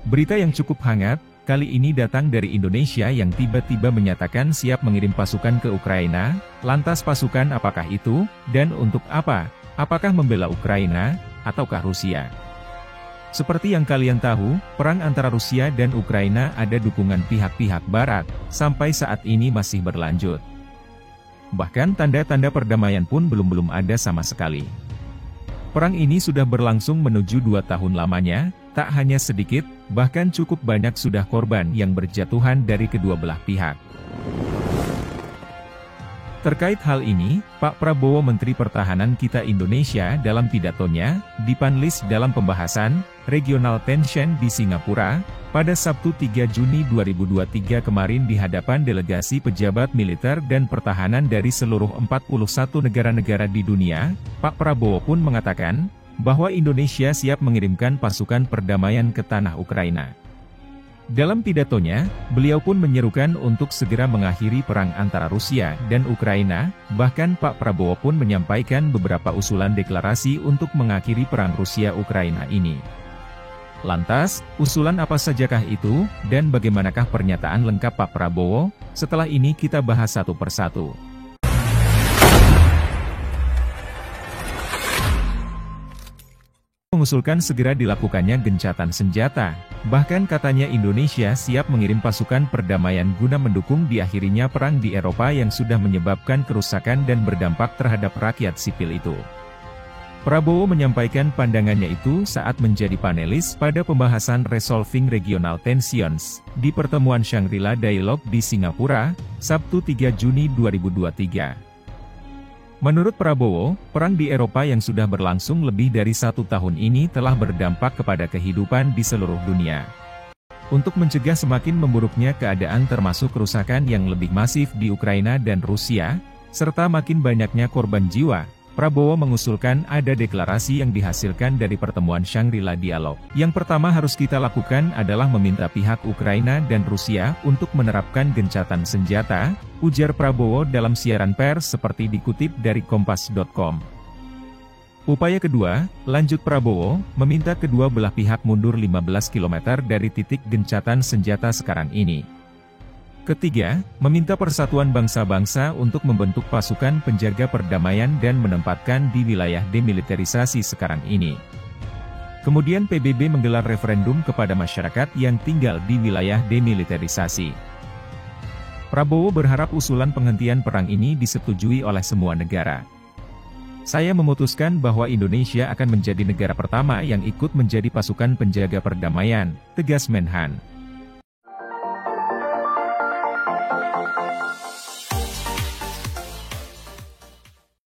Berita yang cukup hangat, kali ini datang dari Indonesia yang tiba-tiba menyatakan siap mengirim pasukan ke Ukraina. Lantas pasukan apakah itu, dan untuk apa? Apakah membela Ukraina, ataukah Rusia? Seperti yang kalian tahu, perang antara Rusia dan Ukraina ada dukungan pihak-pihak Barat, sampai saat ini masih berlanjut. Bahkan tanda-tanda perdamaian pun belum ada sama sekali. Perang ini sudah berlangsung menuju 2 tahun lamanya, tak hanya sedikit, bahkan cukup banyak sudah korban yang berjatuhan dari kedua belah pihak. Terkait hal ini, Pak Prabowo Menteri Pertahanan kita Indonesia dalam pidatonya, di Panlis dalam pembahasan Regional Tension di Singapura, pada Sabtu 3 Juni 2023 kemarin di hadapan delegasi pejabat militer dan pertahanan dari seluruh 41 negara-negara di dunia, Pak Prabowo pun mengatakan, bahwa Indonesia siap mengirimkan pasukan perdamaian ke tanah Ukraina. Dalam pidatonya, beliau pun menyerukan untuk segera mengakhiri perang antara Rusia dan Ukraina, bahkan Pak Prabowo pun menyampaikan beberapa usulan deklarasi untuk mengakhiri perang Rusia-Ukraina ini. Lantas, usulan apa sajakah itu, dan bagaimanakah pernyataan lengkap Pak Prabowo? Setelah ini kita bahas satu persatu. Mengusulkan segera dilakukannya gencatan senjata. Bahkan katanya Indonesia siap mengirim pasukan perdamaian guna mendukung diakhirinya perang di Eropa yang sudah menyebabkan kerusakan dan berdampak terhadap rakyat sipil itu. Prabowo menyampaikan pandangannya itu saat menjadi panelis pada pembahasan Resolving Regional Tensions di pertemuan Shangri-La Dialogue di Singapura, Sabtu 3 Juni 2023. Menurut Prabowo, perang di Eropa yang sudah berlangsung lebih dari 1 tahun ini telah berdampak kepada kehidupan di seluruh dunia. Untuk mencegah semakin memburuknya keadaan termasuk kerusakan yang lebih masif di Ukraina dan Rusia, serta makin banyaknya korban jiwa, Prabowo mengusulkan ada deklarasi yang dihasilkan dari pertemuan Shangri-La Dialogue. Yang pertama harus kita lakukan adalah meminta pihak Ukraina dan Rusia untuk menerapkan gencatan senjata, ujar Prabowo dalam siaran pers seperti dikutip dari Kompas.com. Upaya kedua, lanjut Prabowo, meminta kedua belah pihak mundur 15 km dari titik gencatan senjata sekarang ini. Ketiga, meminta Persatuan Bangsa-Bangsa untuk membentuk pasukan penjaga perdamaian dan menempatkan di wilayah demilitarisasi sekarang ini. Kemudian PBB menggelar referendum kepada masyarakat yang tinggal di wilayah demilitarisasi. Prabowo berharap usulan penghentian perang ini disetujui oleh semua negara. Saya memutuskan bahwa Indonesia akan menjadi negara pertama yang ikut menjadi pasukan penjaga perdamaian, tegas Menhan.